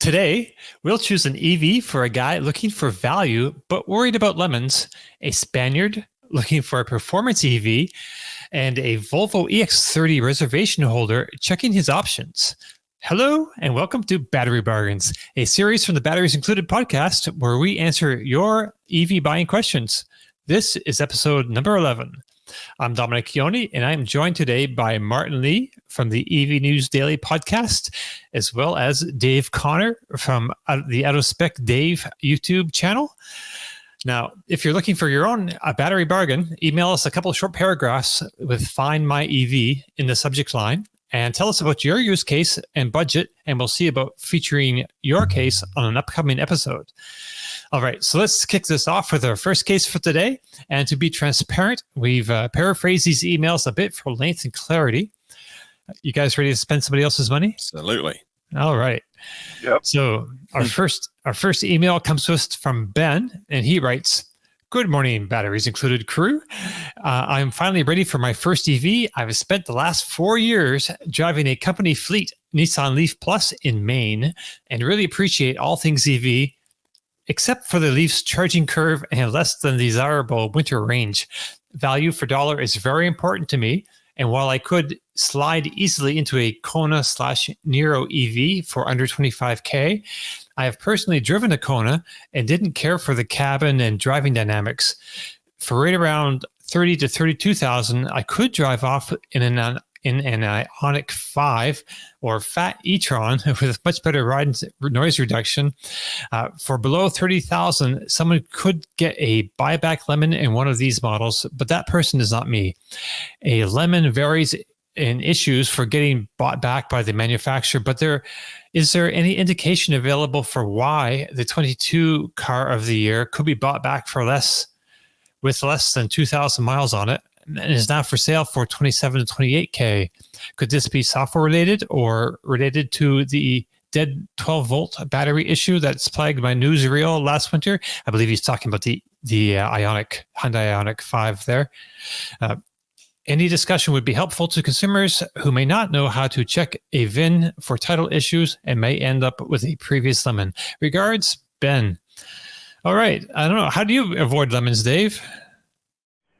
Today, we'll choose an EV for a guy looking for value but worried about lemons, a Spaniard looking for a performance EV, and a Volvo EX30 reservation holder checking his options. Hello, and welcome to Battery Bargains, a series from the Batteries Included podcast where we answer your EV buying questions. This is episode number 11. I'm Dominic Chioni, and I'm joined today by Martin Lee from the EV News Daily podcast, as well as Dave Connor from the Out of Spec Dave YouTube channel. Now, if you're looking for your own battery bargain, email us a couple of short paragraphs with "Find My EV" in the subject line, and tell us about your use case and budget, and we'll see about featuring your case on an upcoming episode. All right, so let's kick this off with our first case for today. And to be transparent, we've paraphrased these emails a bit for length and clarity. You guys ready to spend somebody else's money? Absolutely. All right. Yep. So our first email comes to us from Ben, and he writes, "Good morning, Batteries Included crew. I'm finally ready for my first EV. I've spent the last 4 years driving a company fleet Nissan Leaf Plus in Maine and really appreciate all things EV, except for the Leaf's charging curve and less than desirable winter range. Value for dollar is very important to me. And while I could slide easily into a Kona/Niro EV for under $25K, I have personally driven a Kona and didn't care for the cabin and driving dynamics. For right around $30,000 to $32,000, I could drive off in an Ioniq 5 or Fat e-tron with much better ride and noise reduction. For below $30,000, someone could get a buyback lemon in one of these models, but that person is not me. A lemon varies in issues for getting bought back by the manufacturer, but is there any indication available for why the 22 car of the year could be bought back for with less than 2,000 miles on it, and is now for sale for $27,000 to $28K. Could this be software related or related to the dead 12-volt battery issue that's plagued my newsreel last winter? I believe he's talking about the Hyundai Ioniq 5 there. Any discussion would be helpful to consumers who may not know how to check a VIN for title issues and may end up with a previous lemon. Regards, Ben." All right. I don't know. How do you avoid lemons, Dave?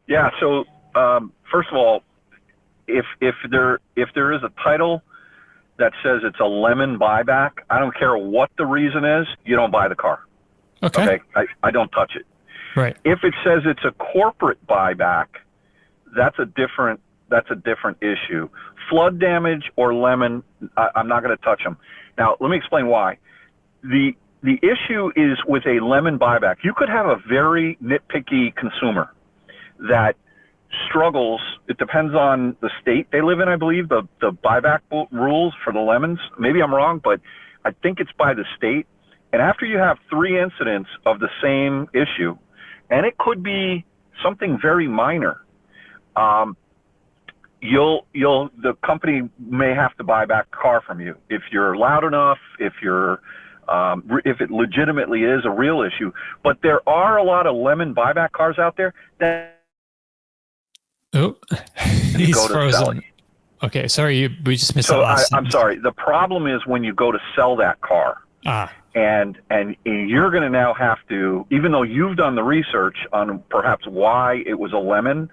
Yeah. So first of all, if there is a title that says it's a lemon buyback, I don't care what the reason is, you don't buy the car. Okay. I don't touch it. Right. If it says it's a corporate buyback, that's a different issue. Flood damage or lemon, I'm not going to touch them. Now, let me explain why. The issue is with a lemon buyback. You could have a very nitpicky consumer that struggles. It depends on the state they live in, I believe, the buyback rules for the lemons. Maybe I'm wrong, but I think it's by the state. And after you have 3 incidents of the same issue, and it could be something very minor, the company may have to buy back a car from you if you're loud enough, if it legitimately is a real issue. But there are a lot of lemon buyback cars out there that he's frozen. Okay, sorry, we just missed that last I'm sorry. The problem is when you go to sell that car, and you're going to now have to, even though you've done the research on perhaps why it was a lemon,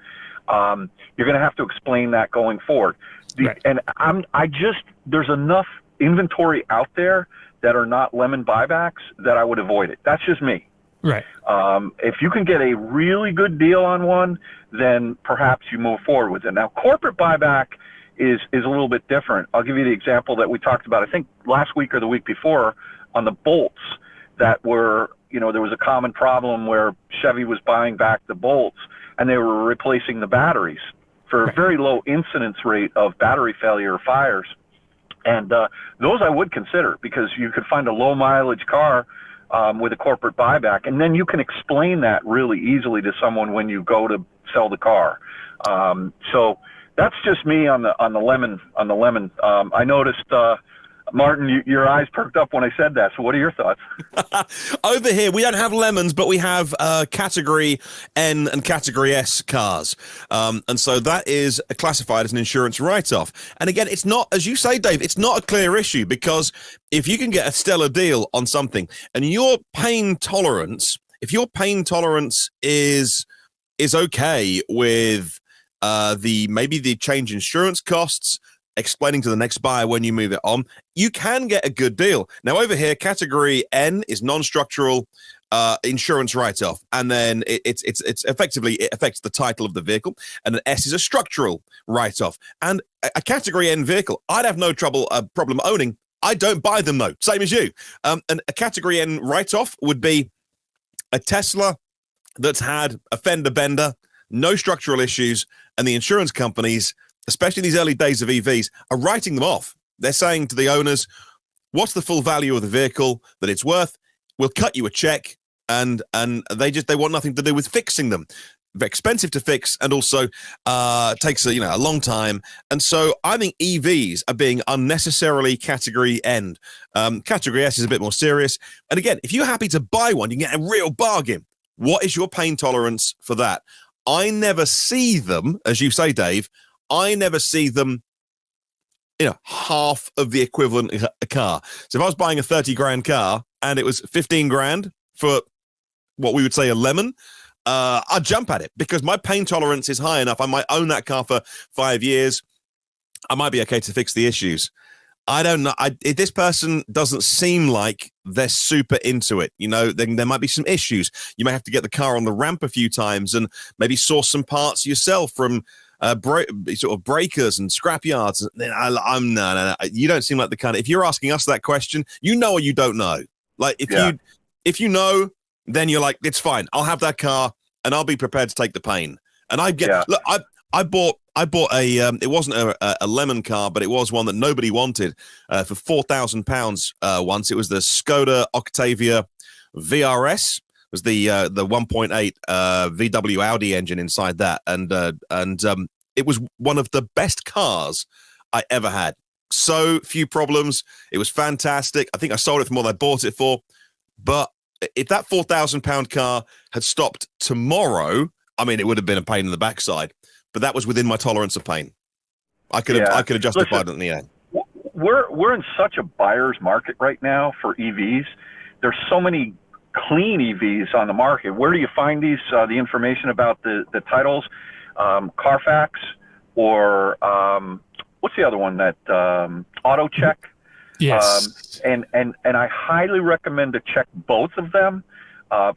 you're going to have to explain that going forward. Right. And there's enough inventory out there that are not lemon buybacks that I would avoid it. That's just me. Right. If you can get a really good deal on one, then perhaps you move forward with it. Now, corporate buyback is a little bit different. I'll give you the example that we talked about, I think last week or the week before, on the bolts that were, there was a common problem where Chevy was buying back the bolts and they were replacing the batteries for a very low incidence rate of battery failure or fires. And those I would consider, because you could find a low mileage car with a corporate buyback, and then you can explain that really easily to someone when you go to sell the car. So that's just me on the lemon. I noticed Martin, your eyes perked up when I said that. So what are your thoughts? Over here, we don't have lemons, but we have Category N and Category S cars. And so that is classified as an insurance write-off. And again, it's not, as you say, Dave, it's not a clear issue, because if you can get a stellar deal on something and your pain tolerance, if your pain tolerance is okay with maybe the change insurance costs, explaining to the next buyer when you move it on, you can get a good deal. Now, over here, Category N is non-structural insurance write-off, and then it's effectively, it affects the title of the vehicle, and an S is a structural write-off. And a Category N vehicle, I'd have no problem owning. I don't buy them, though, same as you. And a Category N write-off would be a Tesla that's had a fender bender, no structural issues, and the insurance companies, especially these early days of EVs, are writing them off. They're saying to the owners, what's the full value of the vehicle that it's worth? We'll cut you a check, and they want nothing to do with fixing them. Very expensive to fix, and also takes a long time. And so I think EVs are being unnecessarily Category N. Category S is a bit more serious. And again, if you're happy to buy one, you can get a real bargain. What is your pain tolerance for that? I never see them, as you say, Dave, I never see them, half of the equivalent of a car. So if I was buying a 30 grand car and it was 15 grand for what we would say a lemon, I'd jump at it, because my pain tolerance is high enough. I might own that car for 5 years. I might be okay to fix the issues. I don't know. This person doesn't seem like they're super into it. Then there might be some issues. You may have to get the car on the ramp a few times and maybe source some parts yourself from sort of breakers and scrap yards. No. You don't seem like the kind of, if you're asking us that question, you know or you don't know. Like if you know, then you're like, it's fine. I'll have that car and I'll be prepared to take the pain. And I bought a it wasn't a lemon car, but it was one that nobody wanted for £4,000 once. It was the Skoda Octavia VRS. It was the 1.8 VW Audi engine inside that, and it was one of the best cars I ever had. So few problems. It was fantastic. I think I sold it for more than I bought it for. But if that £4,000 car had stopped tomorrow, it would have been a pain in the backside. But that was within my tolerance of pain. I could have justified it in the end. We're in such a buyer's market right now for EVs. There's so many clean EVs on the market. Where do you find these? The information about the titles, Carfax, or what's the other one that AutoCheck? Yes. And I highly recommend to check both of them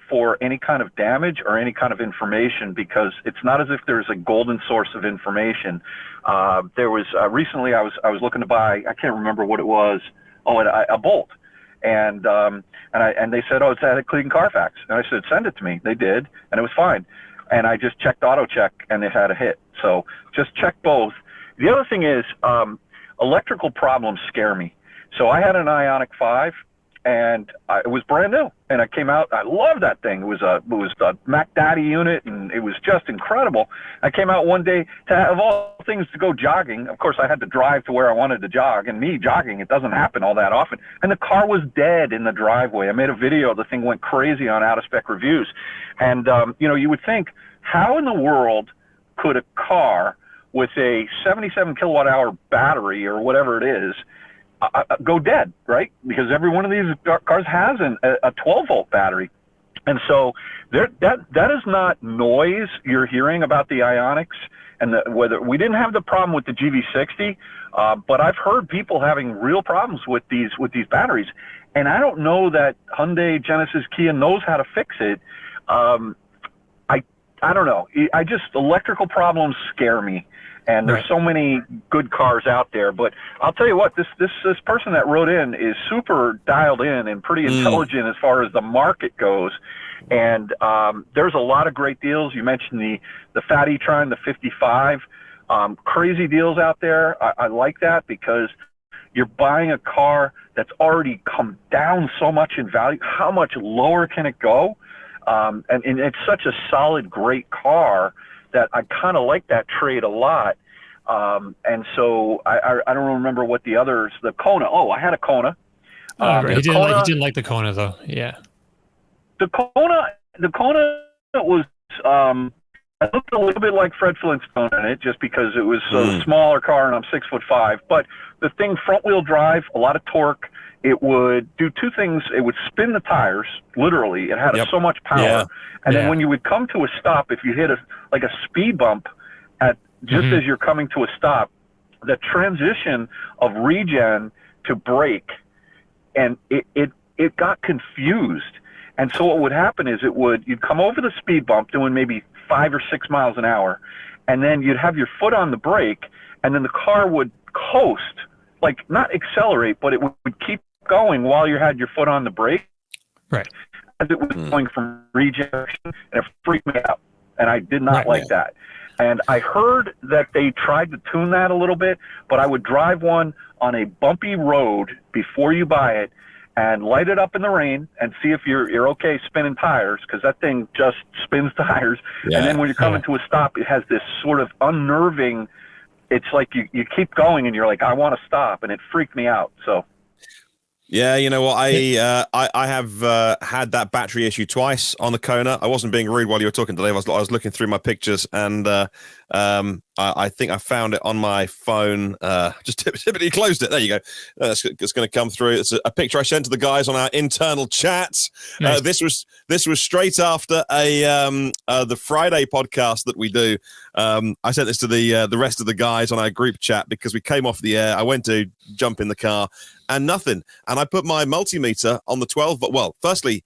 for any kind of damage or any kind of information, because it's not as if there's a golden source of information. There was recently I was looking to buy, I can't remember what it was, a Bolt, and they said, it's at a clean Carfax, and I said, send it to me. They did, and it was fine. And I just checked AutoCheck, and it had a hit. So just check both. The other thing is electrical problems scare me. So I had an Ioniq 5, and it was brand new. And I came out, I love that thing. It was a Mac Daddy unit, and it was just incredible. I came out one day to have all things to go jogging. Of course, I had to drive to where I wanted to jog, and me jogging, it doesn't happen all that often. And the car was dead in the driveway. I made a video. The thing went crazy on out-of-spec reviews. And, you would think, how in the world could a car with a 77 kilowatt-hour battery or whatever it is go dead, right? Because every one of these cars has a 12-volt battery. And so that is not noise you're hearing about the Ioniqs, and whether we didn't have the problem with the GV60, but I've heard people having real problems with these batteries. And I don't know that Hyundai, Genesis, Kia knows how to fix it. I don't know. Electrical problems scare me. And there's so many good cars out there. But I'll tell you what, this person that wrote in is super dialed in and pretty intelligent as far as the market goes. And there's a lot of great deals. You mentioned the Fat e-tron, the 55. Crazy deals out there. I like that, because you're buying a car that's already come down so much in value. How much lower can it go? And it's such a solid, great car that I kind of like that trade a lot. And so I don't remember what the others, the Kona. Oh, I had a Kona. Right. He didn't like the Kona though. Yeah. The Kona was, it looked a little bit like Fred Flintstone in it, just because it was a smaller car and I'm 6'5". But the thing, front wheel drive, a lot of torque. It would do two things. It would spin the tires, literally. It had so much power. And then when you would come to a stop, if you hit a speed bump at just as you're coming to a stop, the transition of regen to brake, and it got confused. And so what would happen is you'd come over the speed bump doing maybe 5 or 6 miles an hour, and then you'd have your foot on the brake, and then the car would coast, like not accelerate, but it would keep going while you had your foot on the brake. Right. As it was going from regen, and it freaked me out. And I did not like that. And I heard that they tried to tune that a little bit, but I would drive one on a bumpy road before you buy it and light it up in the rain and see if you're okay spinning tires, because that thing just spins tires. And then when you're coming to a stop, it has this sort of unnerving, it's like you keep going and you're like, I want to stop, and it freaked me out. So. Yeah, you know what? I have had that battery issue twice on the Kona. I wasn't being rude while you were talking today. I was looking through my pictures, and I think I found it on my phone. Just typically closed it. There you go. It's going to come through. It's a picture I sent to the guys on our internal chats. Nice. This was straight after the Friday podcast that we do. I sent this to the rest of the guys on our group chat because we came off the air. I went to jump in the car and nothing. And I put my multimeter on the 12. But well, firstly,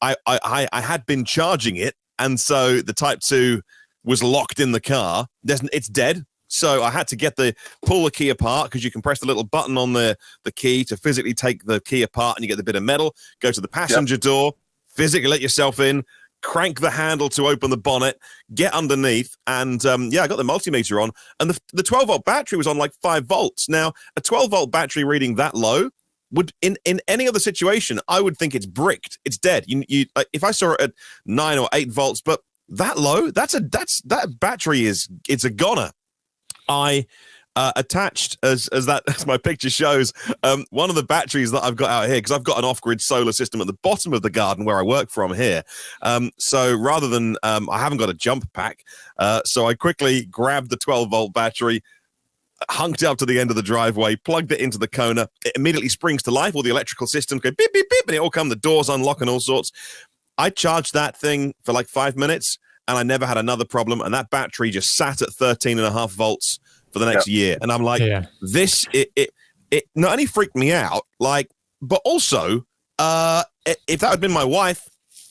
I had been charging it, and so the Type 2 was locked in the car. It's dead. So I had to pull the key apart, because you can press the little button on the key to physically take the key apart, and you get the bit of metal, go to the passenger door, physically let yourself in, crank the handle to open the bonnet, get underneath, and I got the multimeter on, and the 12-volt battery was on like 5 volts. Now, a 12-volt battery reading that low would, in any other situation, I would think it's bricked. It's dead. You if I saw it at 9 or 8 volts, but that low, that battery it's a goner. I attached, as my picture shows, one of the batteries that I've got out here, because I've got an off-grid solar system at the bottom of the garden where I work from here. So rather than, I haven't got a jump pack, so I quickly grabbed the 12-volt battery, hunked it up to the end of the driveway, plugged it into the Kona. It immediately springs to life. All the electrical systems go beep, beep, beep, and it all the doors unlock and all sorts. I charged that thing for like 5 minutes, and I never had another problem. And that battery just sat at 13.5 volts for the next year. And I'm like, this, it not only freaked me out, like, but also, if that had been my wife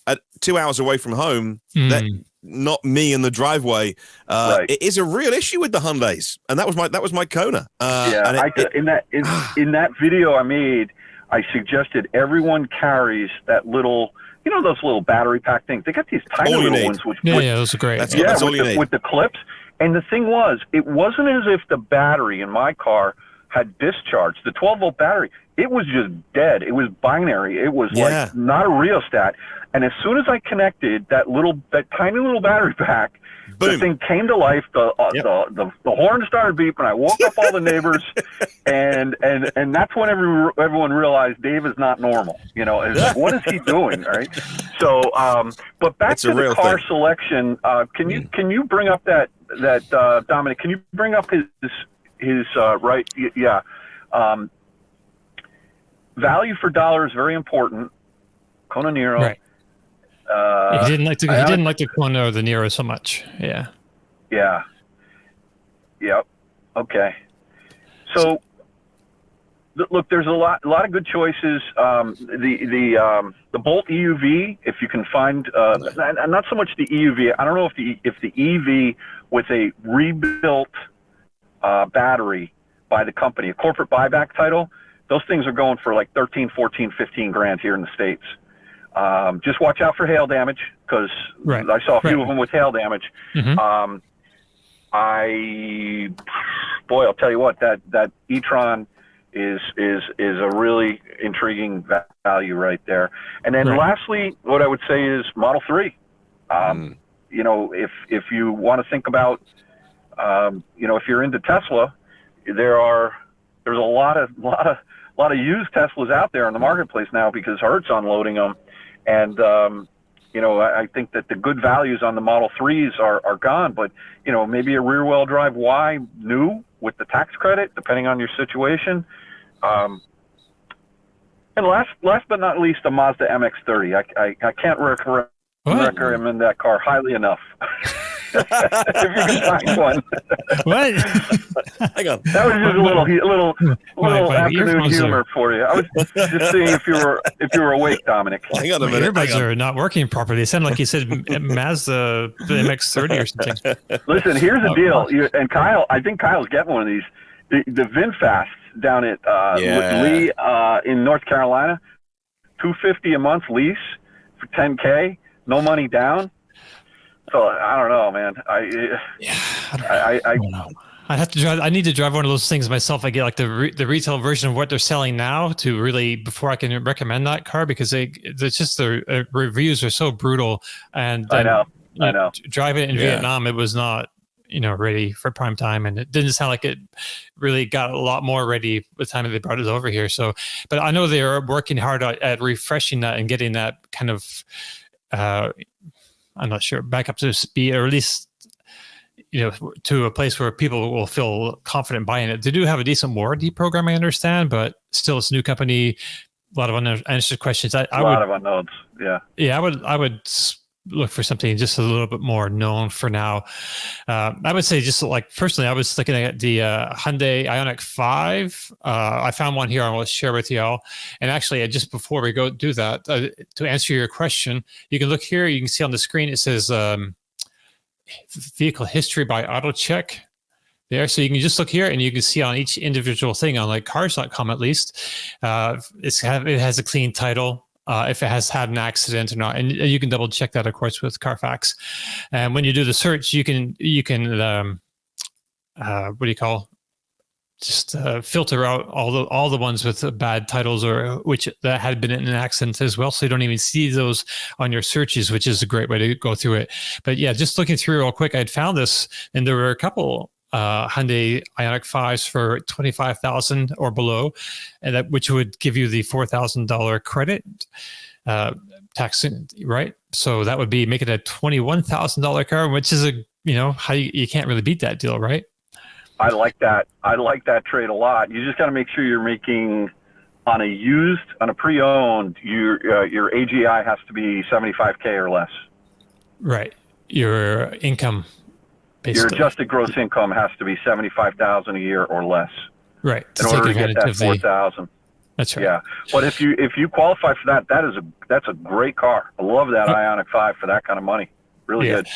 at 2 hours away from home, that not me in the driveway, it is a real issue with the Hyundais. And that was my Kona. In that video I made, I suggested everyone carries that little, those little battery pack things. They got these tiny little ones. Those are great. That's all you need. With the clips. And the thing was, it wasn't as if the battery in my car had discharged. The 12-volt battery, it was just dead. It was binary. It was like not a rheostat. And as soon as I connected that tiny little battery pack, boom, the thing came to life. The horn started beeping. I woke up all the neighbors, and that's when everyone realized Dave is not normal. It's like, what is he doing? Right. So, but back to the car selection. Can you bring up that Dominic? Can you bring up his right? Yeah. Value for dollar is very important. Kona Niro. Right. He didn't like the Kona or the Niro so much. Yeah. Yeah. Yep. Okay. So, look, there's a lot of good choices. The Bolt EUV, if you can find, and not so much the EUV. I don't know if the EV with a rebuilt battery by the company, a corporate buyback title, those things are going for like 13, 14, 15 grand here in the States. Just watch out for hail damage, because I saw a few of them with hail damage. I'll tell you what, that e-tron is a really intriguing value right there. And then lastly, what I would say is Model 3. If you want to think about If you're into Tesla, there's a lot of used Teslas out there in the marketplace now because Hertz unloading them, and I think that the good values on the Model 3s are gone, but maybe a rear-wheel drive Y new with the tax credit, depending on your situation. And last but not least, a Mazda MX-30. I can't recommend that car highly enough. If you can find one. What? Hang on. That was just a little afternoon humor for you. I was just seeing if you were awake, Dominic. Hang on a My minute. earbuds are not working properly. It sounded like you said Mazda the MX-30 or something. Listen, here's the deal. And Kyle, I think Kyle's getting one of these. The VinFast down at Lee in North Carolina, $250 a month lease for $10K, no money down. So I don't know, man. I don't know. I have to drive. I need to drive one of those things myself. I get like the retail version of what they're selling now to really before I can recommend that car because it's just the reviews are so brutal. And I know. Driving it in Vietnam, it was not ready for prime time, and it didn't sound like it really got a lot more ready by the time they brought it over here. So, but I know they are working hard at refreshing that and getting that kind of. I'm not sure, back up to speed, or at least, to a place where people will feel confident buying it. They do have a decent warranty program, I understand, but still it's a new company, a lot of unanswered questions. A lot of unknowns, yeah. Yeah, I would look for something just a little bit more known for now. I would say just like, personally, I was looking at the Hyundai Ioniq 5. I found one here I want to share with y'all. And actually, just before we go do that, to answer your question, you can look here. You can see on the screen, it says vehicle history by AutoCheck there. So you can just look here and you can see on each individual thing on like cars.com, at least, it has a clean title. If it has had an accident or not, and you can double check that, of course, with Carfax. And when you do the search, you can what do you call? Just filter out all the ones with bad titles or which that had been in an accident as well. So you don't even see those on your searches, which is a great way to go through it. But yeah, just looking through real quick, I'd found this, and there were a couple Hyundai Ioniq 5s for $25,000 or below, and which would give you the $4,000 credit tax, right? So that would be make it a $21,000 car, which is you can't really beat that deal, right? I like that. I like that trade a lot. You just got to make sure you're making on a pre-owned. Your AGI has to be 75K or less. Right. Your income. Basically. Your adjusted gross income has to be $75,000 a year or less. Right. In order to get that $4,000. That's right. Yeah. But if you qualify for that, that's a great car. I love that Ioniq 5 for that kind of money. Really good.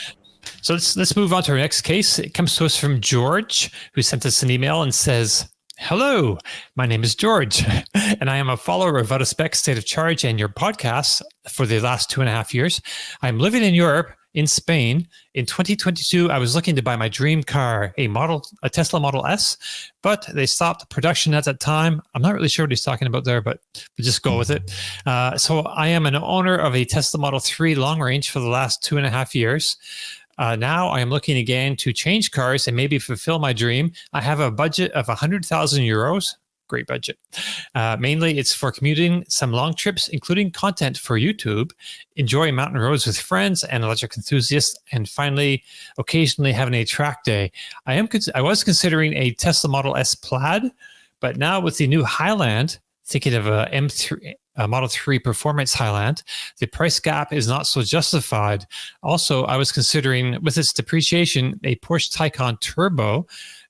So let's move on to our next case. It comes to us from George, who sent us an email and says, "Hello, my name is George, and I am a follower of Out of Spec, State of Charge, and your podcasts for the last 2.5 years. I'm living in Europe, in Spain. In 2022, I was looking to buy my dream car, a Tesla Model S, but they stopped production at that time. I'm not really sure what he's talking about there, but we'll just go with it. So I am an owner of a Tesla Model 3 long range for the last 2.5 years. Now I am looking again to change cars and maybe fulfill my dream. I have a budget of 100,000 euros. Great budget. Mainly it's for commuting, some long trips, including content for YouTube, enjoying mountain roads with friends and electric enthusiasts, and finally, occasionally having a track day. I was considering a Tesla Model S Plaid, but now with the new Highland, thinking of a Model 3 Performance Highland, the price gap is not so justified. Also, I was considering, with its depreciation, a Porsche Taycan Turbo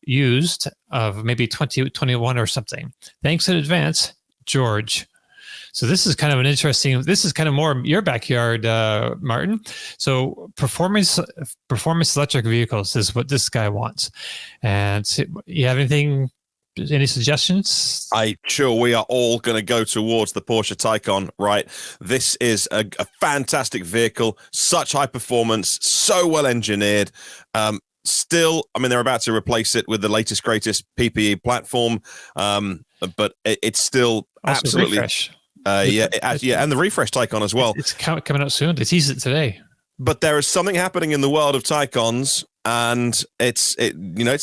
used of maybe 2021 or something. Thanks in advance, George. So this is kind of more your backyard, Martin. So performance electric vehicles is what this guy wants. And so you have any suggestions? We are all going to go towards the Porsche Taycan, right? This is a fantastic vehicle, such high performance, so well engineered. Still, they're about to replace it with the latest, greatest PPE platform, but it's still also absolutely refresh. And the refresh Taycan as well. It's coming out soon. They teased it today. But there is something happening in the world of Taycans and it's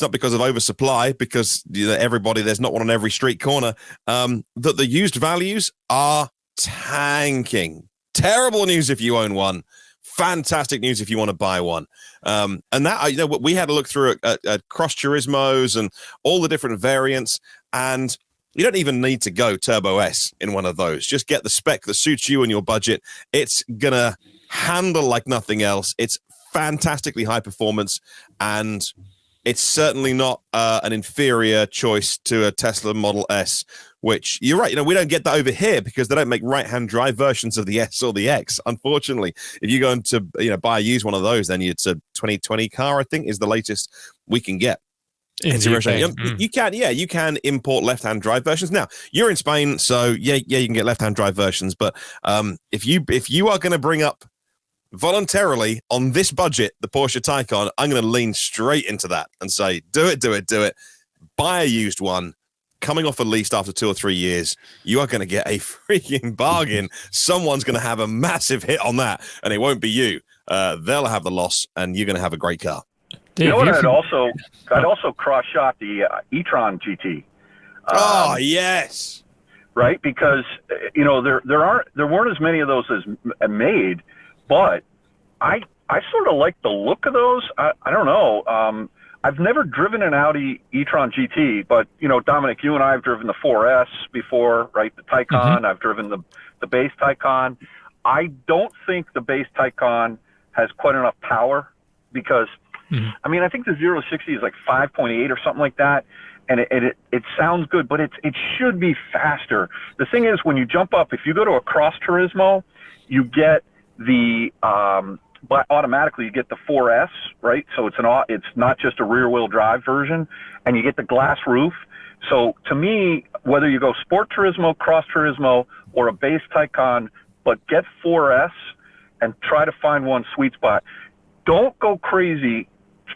not because of oversupply, because there's not one on every street corner, that the used values are tanking. Terrible news if you own one. Fantastic news if you want to buy one. And that, we had a look through at Cross Turismos and all the different variants, and you don't even need to go Turbo S in one of those. Just get the spec that suits you and your budget. It's gonna handle like nothing else. It's fantastically high performance, and it's certainly not an inferior choice to a Tesla Model S, which, you're right, we don't get that over here because they don't make right-hand drive versions of the S or the X, unfortunately. If you're going to buy a used one of those, then it's a 2020 car, I think, is the latest we can get. You can import left-hand drive versions. Now, you're in Spain, so you can get left-hand drive versions, but if you are going to bring up voluntarily on this budget the Porsche Taycan, I'm going to lean straight into that and say, do it. Buy a used one. Coming off a lease after 2 or 3 years, you are going to get a freaking bargain. Someone's going to have a massive hit on that, and it won't be you. They'll have the loss, and you're going to have a great car. Dave, you know what? I'd also cross-shot the e-tron GT. Yes, right, because there weren't as many of those as made, but I sort of like the look of those. I don't know. I've never driven an Audi e-tron GT, but Dominic, you and I have driven the 4S before, right? The Taycan. Mm-hmm. I've driven the base Taycan. I don't think the base Taycan has quite enough power because. Mm-hmm. I mean, I think the 0 to 60 is like 5.8 or something like that, and it sounds good, but it should be faster. The thing is, when you jump up, if you go to a Cross Turismo, you get but automatically you get the 4S, right? So it's not just a rear wheel drive version, and you get the glass roof. So to me, whether you go Sport Turismo, Cross Turismo, or a base Taycan, but get 4S and try to find one sweet spot. Don't go crazy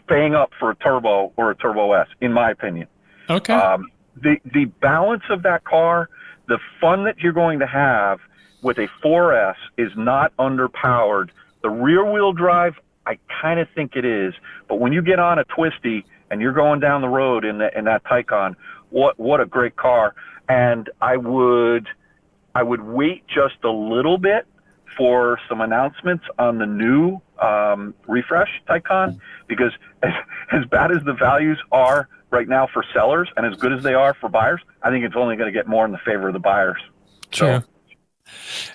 paying up for a turbo or a Turbo S, in my opinion. Okay. The balance of that car, the fun that you're going to have with a 4S is not underpowered. The rear wheel drive, I kind of think it is, but when you get on a twisty and you're going down the road in that Taycan, what a great car. And I would wait just a little bit for some announcements on the new refresh Taycan, because as bad as the values are right now for sellers and as good as they are for buyers, I think it's only going to get more in the favor of the buyers. True.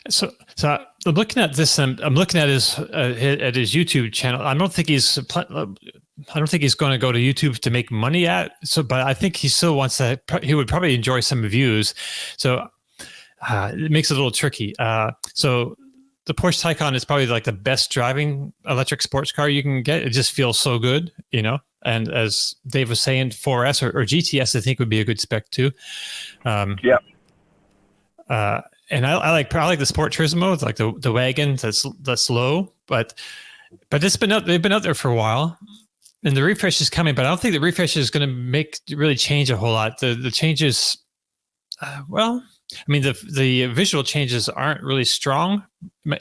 So I'm looking at this, and I'm looking at his YouTube channel. I don't think he's going to go to YouTube to make money but I think he still wants to. He would probably enjoy some views. So it makes it a little tricky. So the Porsche Taycan is probably like the best driving electric sports car you can get. It just feels so good, And as Dave was saying, 4S or GTS, I think would be a good spec too. Yeah. And I like the Sport Turismo. It's like the wagon that's low, but it's been out. They've been out there for a while, and the refresh is coming. But I don't think the refresh is going to really change a whole lot. The changes, the visual changes aren't really strong.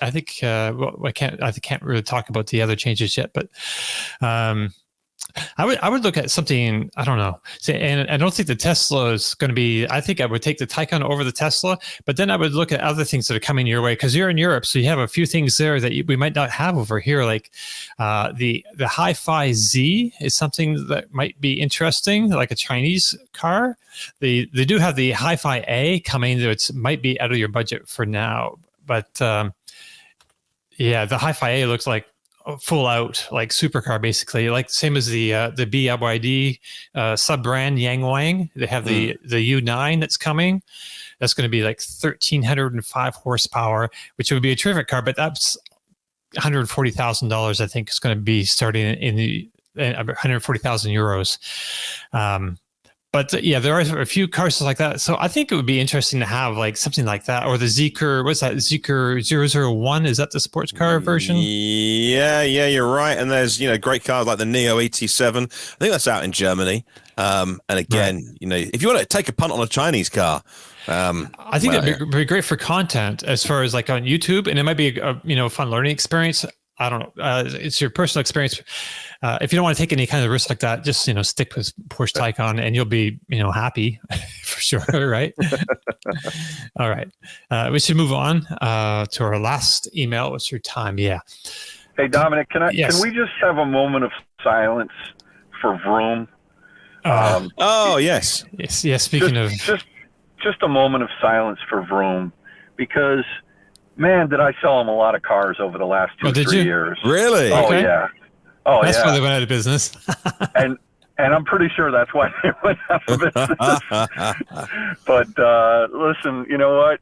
I think I can't really talk about the other changes yet, but I would look at something, I don't know. And I don't think the Tesla is going to be, I think I would take the Taycan over the Tesla, but then I would look at other things that are coming your way, because you're in Europe, so you have a few things there that we might not have over here, like the Hi-Fi Z is something that might be interesting, like a Chinese car. They do have the Hi-Fi A coming that might be out of your budget for now, but the Hi-Fi A looks like full out like supercar, basically, like same as the BYD sub brand Yangwang. They have the U9 that's coming. That's going to be like 1,305 horsepower, which would be a terrific car, but that's $140,000. I think is going to be starting in the 140,000 euros. But there are a few cars like that. So I think it would be interesting to have like something like that, or the Zeekr. What's that? Zeekr 001? Is that the sports car version? Yeah, you're right. And there's great cars like the Neo ET7. I think that's out in Germany. And again, right. If you want to take a punt on a Chinese car, I think that'd be great for content as far as like on YouTube, and it might be a fun learning experience. I don't know. It's your personal experience. If you don't want to take any kind of risk like that, just stick with Porsche Taycan, and you'll be happy for sure. Right. All right. We should move on to our last email. What's your time? Yeah. Hey, Dominic, can Yes. we just have a moment of silence for Vroom? Oh, yes. Yes. Speaking of just a moment of silence for Vroom, because man, did I sell him a lot of cars over the last 2-3 years. Really? Oh, Okay. yeah. That's why they went out of business. and I'm pretty sure that's why they went out of business. But listen, you know what?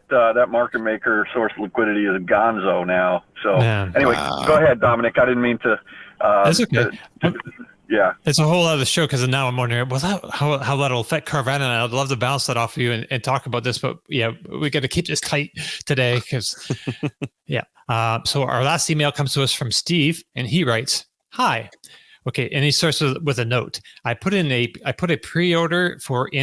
That market maker source liquidity is a gonzo now. So anyway, go ahead, Dominic. I didn't mean to. That's okay. Yeah, it's a whole other show, because now I'm wondering, how that'll affect Carvana, and I'd love to bounce that off of you and talk about this, but yeah, we got to keep this tight today, because so our last email comes to us from Steve, and he writes, "Hi." Okay, and he starts with a note. I put a pre-order for a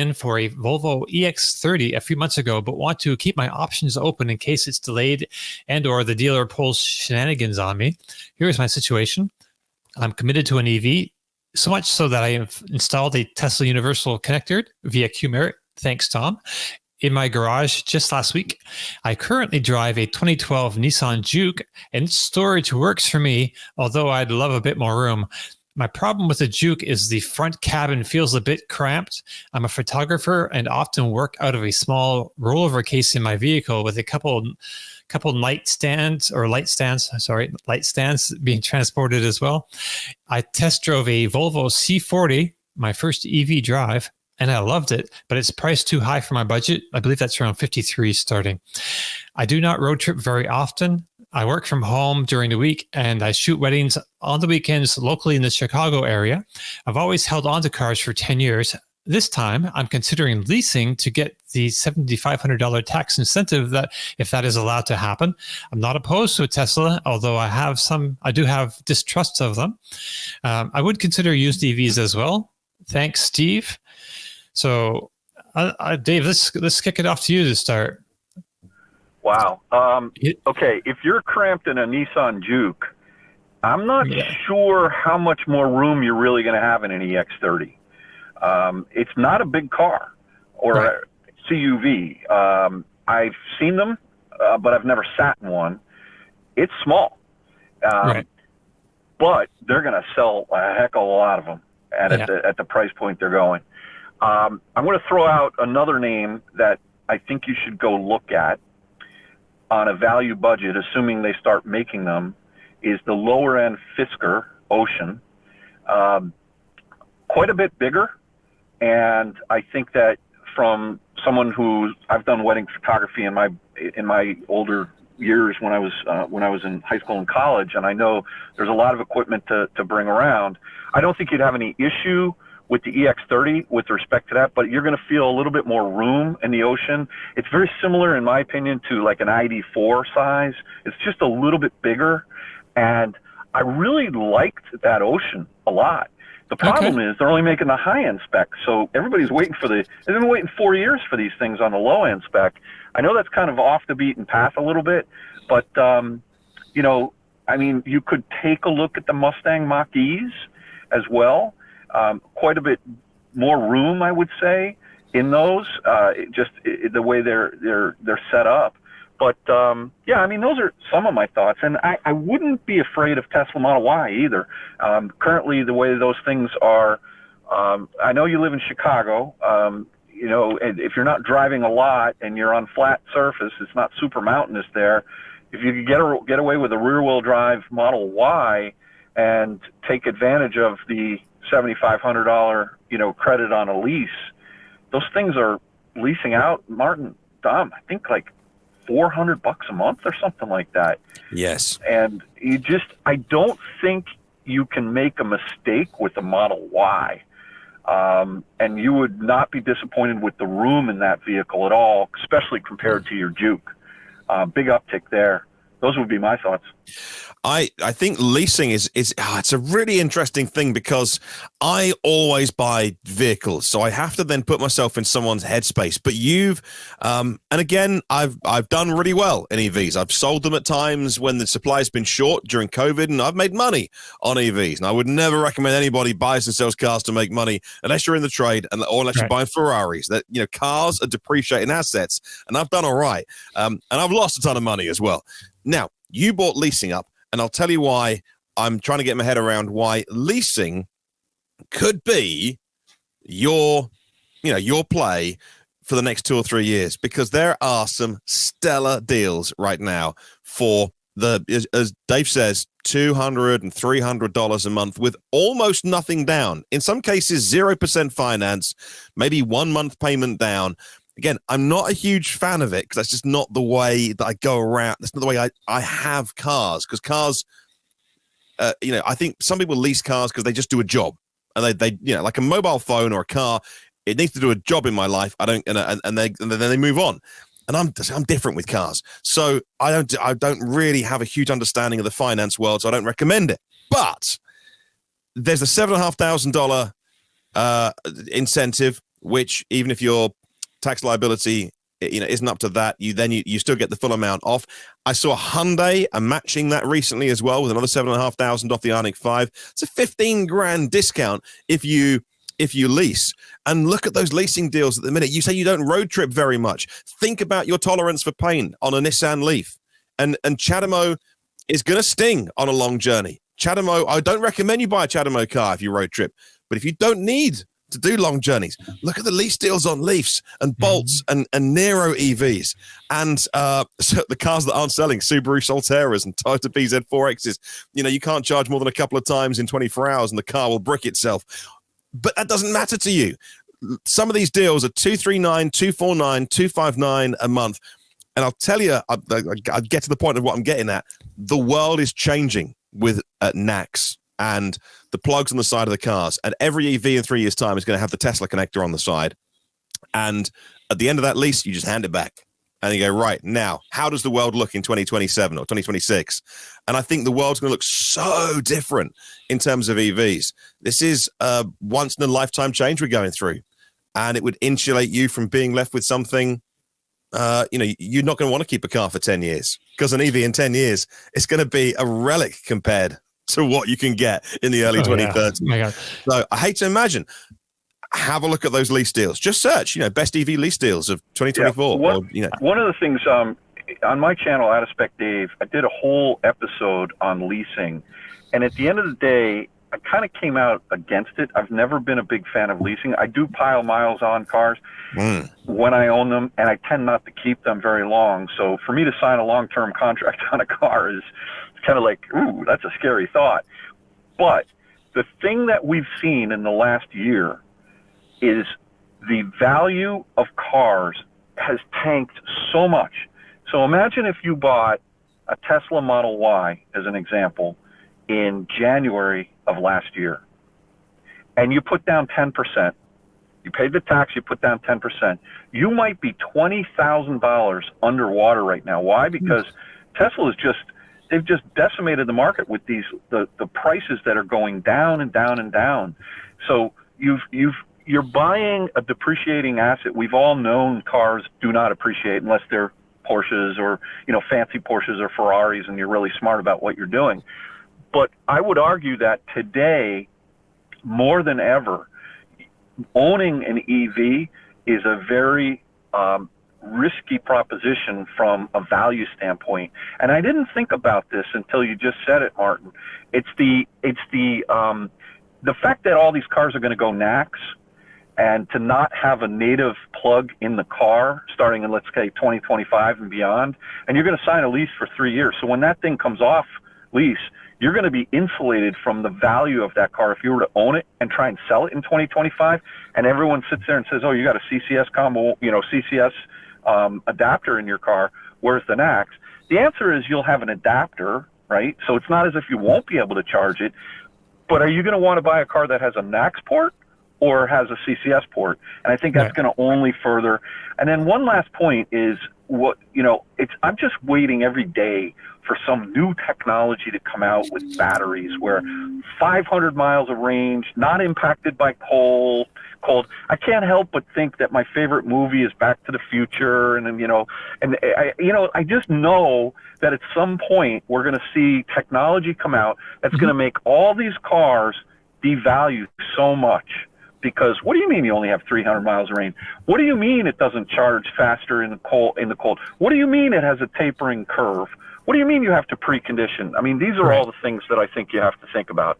Volvo EX30 a few months ago, but want to keep my options open in case it's delayed and or the dealer pulls shenanigans on me. Here's my situation. I'm committed to an EV, so much so that I have installed a Tesla Universal Connector via QMerit. Thanks, Tom. In my garage just last week. I currently drive a 2012 Nissan Juke, and storage works for me, although I'd love a bit more room. My problem with the Juke is the front cabin feels a bit cramped. I'm a photographer and often work out of a small rollover case in my vehicle with a couple light stands being transported as well. I test drove a Volvo C40, my first EV drive, and I loved it, but it's priced too high for my budget. I believe that's around 53 starting. I do not road trip very often. I work from home during the week, and I shoot weddings on the weekends locally in the Chicago area. I've always held on to cars for 10 years. This time, I'm considering leasing to get the $7,500 tax incentive that, if that is allowed to happen. I'm not opposed to a Tesla, although I do have distrust of them. I would consider used EVs as well. Thanks, Steve. So, Dave, let's kick it off to you to start. Wow. Okay, if you're cramped in a Nissan Juke, I'm not sure how much more room you're really going to have in an EX30. It's not a big car or a CUV. I've seen them, but I've never sat in one. It's small, but they're going to sell a heck of a lot of them at the price point they're going. I'm going to throw out another name that I think you should go look at on a value budget, assuming they start making them, is the lower end Fisker Ocean. Quite a bit bigger. And I think that from someone I've done wedding photography in my older years when I was in high school and college, and I know there's a lot of equipment to bring around. I don't think you'd have any issue with the EX30 with respect to that, but you're going to feel a little bit more room in the Ocean. It's very similar, in my opinion, to like an ID4 size. It's just a little bit bigger, and I really liked that Ocean a lot. The problem is they're only making the high-end spec, so everybody's waiting they've been waiting 4 years for these things on the low-end spec. I know that's kind of off the beaten path a little bit, but, you could take a look at the Mustang Mach-E's as well. Quite a bit more room, I would say, in those, the way they're set up. But those are some of my thoughts, and I wouldn't be afraid of Tesla Model Y either. Currently, the way those things are, I know you live in Chicago. And if you're not driving a lot and you're on flat surface, it's not super mountainous there. If you could get away with a rear-wheel drive Model Y and take advantage of the $7,500 credit on a lease, those things are leasing out, Dom, I think like $400 a month or something like that. Yes. And I don't think you can make a mistake with the Model Y. And you would not be disappointed with the room in that vehicle at all, especially compared to your Juke. Big uptick there. Those would be my thoughts. I think leasing is it's a really interesting thing because I always buy vehicles, so I have to then put myself in someone's headspace. But you've and again, I've done really well in EVs. I've sold them at times when the supply's been short during COVID, and I've made money on EVs. And I would never recommend anybody buys and sells cars to make money unless you're in the trade or unless you're buying Ferraris. That cars are depreciating assets, and I've done all right. And I've lost a ton of money as well. Now, you bought leasing up. And I'll tell you why I'm trying to get my head around why leasing could be your play for the next 2 or 3 years, because there are some stellar deals right now for as Dave says, $200 and $300 a month with almost nothing down. In some cases, 0% finance, maybe 1 month payment down. Again, I'm not a huge fan of it because that's just not the way that I go around. That's not the way I have cars, because cars, I think some people lease cars because they just do a job, and they like a mobile phone or a car, it needs to do a job in my life. I don't, and then they move on. And I'm different with cars, so I don't really have a huge understanding of the finance world, so I don't recommend it. But there's a $7,500 incentive, which even if your tax liability isn't up to that, you still get the full amount off. I saw Hyundai matching that recently as well with another $7,500 off the Ioniq 5. It's a $15,000 discount if you lease. And look at those leasing deals at the minute. You say you don't road trip very much. Think about your tolerance for pain on a Nissan Leaf. And CHAdeMO is going to sting on a long journey. CHAdeMO, I don't recommend you buy a CHAdeMO car if you road trip. But if you don't need to do long journeys, look at the lease deals on Leafs and Bolts and Niro EVs. And so the cars that aren't selling, Subaru Solterras and Toyota BZ4Xs, you can't charge more than a couple of times in 24 hours and the car will brick itself. But that doesn't matter to you. Some of these deals are $239, $249, $259 a month. And I'll tell you, I'll get to the point of what I'm getting at. The world is changing with NACS and the plugs on the side of the cars. And every EV in 3 years' time is going to have the Tesla connector on the side. And at the end of that lease, you just hand it back. And you go, right, now, how does the world look in 2027 or 2026? And I think the world's going to look so different in terms of EVs. This is a once-in-a-lifetime change we're going through. And it would insulate you from being left with something, you're not going to want to keep a car for 10 years. Because an EV in 10 years, it's going to be a relic compared to what you can get in the early 2030s. Oh my God. So I hate to imagine. Have a look at those lease deals. Just search, best EV lease deals of 2024. Yeah, one of the things on my channel, Out of Spec Dave, I did a whole episode on leasing. And at the end of the day, I kind of came out against it. I've never been a big fan of leasing. I do pile miles on cars when I own them, and I tend not to keep them very long. So for me to sign a long-term contract on a car is kind of like, ooh, that's a scary thought. But the thing that we've seen in the last year is the value of cars has tanked so much. So imagine if you bought a Tesla Model Y, as an example, in January of last year, and you put down 10%. You paid the tax, you put down 10%. You might be $20,000 underwater right now. Why? Because Tesla is they've just decimated the market with the prices that are going down and down and down. So you're buying a depreciating asset. We've all known cars do not appreciate unless they're Porsches or, fancy Porsches or Ferraris, and you're really smart about what you're doing. But I would argue that today, more than ever, owning an EV is a very risky proposition from a value standpoint. And I didn't think about this until you just said it, Martin. It's the fact that all these cars are going to go NACS, and to not have a native plug in the car starting in, let's say, 2025 and beyond, and you're going to sign a lease for 3 years. So when that thing comes off lease, you're going to be insulated from the value of that car if you were to own it and try and sell it in 2025. And everyone sits there and says, oh, you got a CCS combo, CCS adapter in your car. Where's the NACS? The answer is you'll have an adapter, right? So it's not as if you won't be able to charge it. But are you going to want to buy a car that has a NACS port or has a CCS port? And I think that's going to only further. And then one last point is I'm just waiting every day for some new technology to come out with batteries where 500 miles of range, not impacted by cold. I can't help but think that my favorite movie is Back to the Future, and I just know that at some point we're going to see technology come out that's going to make all these cars devalue so much. Because what do you mean you only have 300 miles of range? What do you mean it doesn't charge faster in the cold? What do you mean it has a tapering curve? What do you mean you have to precondition? I mean, these are all the things that I think you have to think about.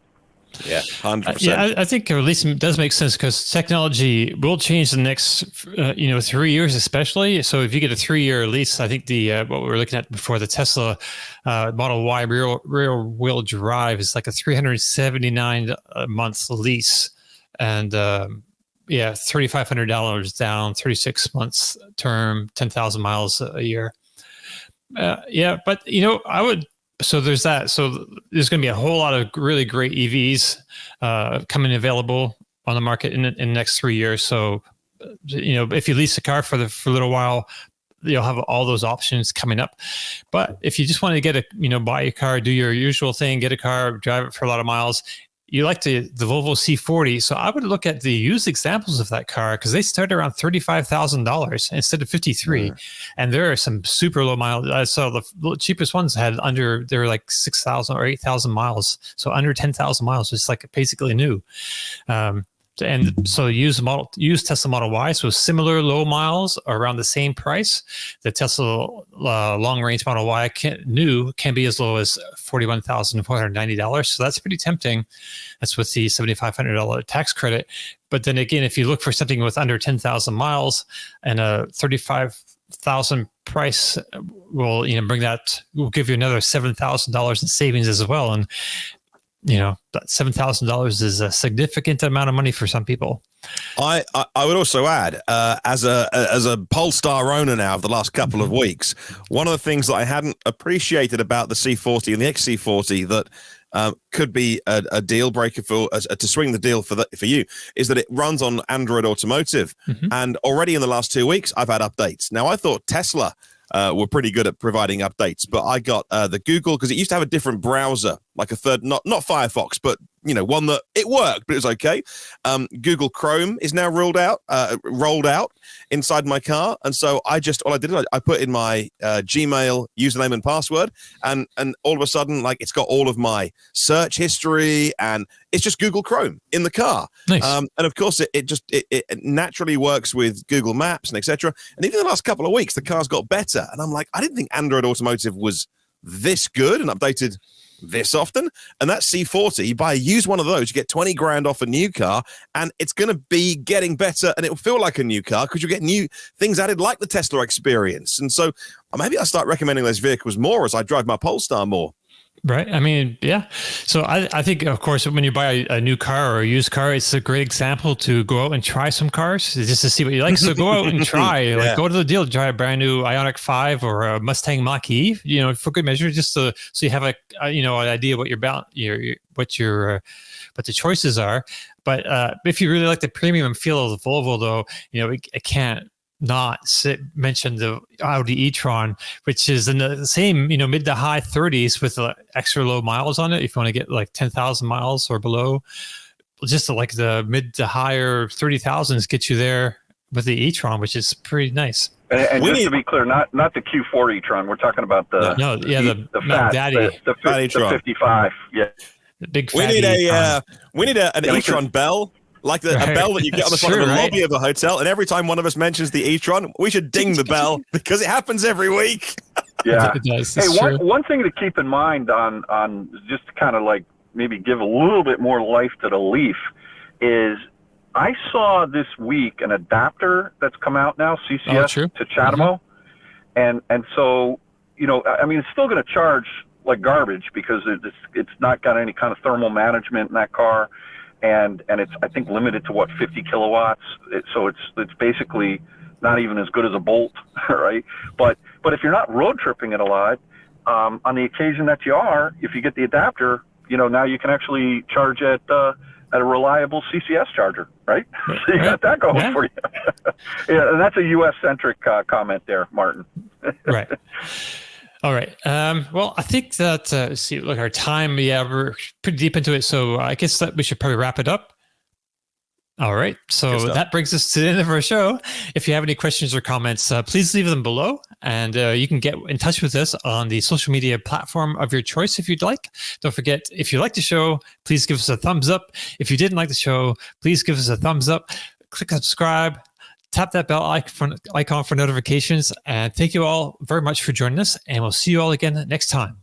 Yeah, 100%. Yeah, I think leasing does make sense because technology will change the next, 3 years, especially. So if you get a 3-year lease, I think what we were looking at before, the Tesla Model Y rear wheel drive is like a 379 month lease, and $3,500 down, 36 months term, 10,000 miles a year. But I would. So there's that. So there's going to be a whole lot of really great EVs coming available on the market in the next 3 years. So, if you lease a car for a little while, you'll have all those options coming up. But if you just want to get buy a car, do your usual thing, get a car, drive it for a lot of miles, you like the Volvo C40. So I would look at the used examples of that car because they start around $35,000 instead of 53. And there are some super low miles. I saw the cheapest ones they were like 6,000 or 8,000 miles. So under 10,000 miles, it's like basically new. And so used Tesla Model Y, so similar low miles around the same price. The Tesla long range Model Y can be as low as $41,490. So that's pretty tempting. That's with the $7,500 tax credit. But then again, if you look for something with under 10,000 miles and a 35,000 price, will give you another $7,000 in savings as well. And that $7,000 is a significant amount of money for some people. I would also add, as a Polestar owner now of the last couple of weeks, one of the things that I hadn't appreciated about the C40 and the XC40 that could be a deal breaker to swing the deal for you is that it runs on Android Automotive, and already in the last 2 weeks I've had updates. Now I thought Tesla were pretty good at providing updates, but I got the Google, because it used to have a different browser, like a third, not Firefox, but one that it worked, but it was okay. Google Chrome is now rolled out inside my car, and so I put in my Gmail username and password, and all of a sudden, like, it's got all of my search history, and it's just Google Chrome in the car. Nice. And of course, it naturally works with Google Maps and etc. And even the last couple of weeks, the car's got better, and I'm like, I didn't think Android Automotive was this good and updated this often. And that C40, you buy a used one of those, you get 20 grand off a new car, and it's going to be getting better, and it will feel like a new car because you get new things added like the Tesla experience. And so maybe I'll start recommending those vehicles more as I drive my Polestar more. Right. I mean, yeah. So I think, of course, when you buy a new car or a used car, it's a great example to go out and try some cars just to see what you like. So go out and try, like go to the deal, try a brand new Ioniq 5 or a Mustang Mach-E, for good measure, just so you have an idea what what the choices are. But if you really like the premium feel of the Volvo, though, it can't not mention the Audi e-tron, which is in the same, mid to high 30s with extra low miles on it. If you want to get like 10,000 miles or below, just like the mid to higher 30,000s get you there with the e-tron, which is pretty nice. And just to be clear, not the Q4 e-tron. We're talking about the fat, Daddy, the 55. Yeah, the big. We need an e-tron bell. Like a bell that you get on the front of the lobby of a hotel, and every time one of us mentions the e-tron, we should ding the bell because it happens every week. Yeah. It does. Hey, one thing to keep in mind on just to kind of like maybe give a little bit more life to the Leaf is I saw this week an adapter that's come out now, CCS to CHAdeMO, and so it's still going to charge like garbage because it's not got any kind of thermal management in that car. And it's, I think, limited to 50 kilowatts. So it's basically not even as good as a Bolt, right? But if you're not road tripping it a lot, on the occasion that you are, if you get the adapter, now you can actually charge at a reliable CCS charger, right? So you got that going for you. Yeah, and that's a U.S. centric comment there, Martin. Right. All right. Well, I think that, see, look, our time, yeah, we're pretty deep into it. So I guess that we should probably wrap it up. All right. So that brings us to the end of our show. If you have any questions or comments, please leave them below. And you can get in touch with us on the social media platform of your choice if you'd like. Don't forget, if you like the show, please give us a thumbs up. If you didn't like the show, please give us a thumbs up. Click subscribe. Tap that bell icon for notifications. And thank you all very much for joining us. And we'll see you all again next time.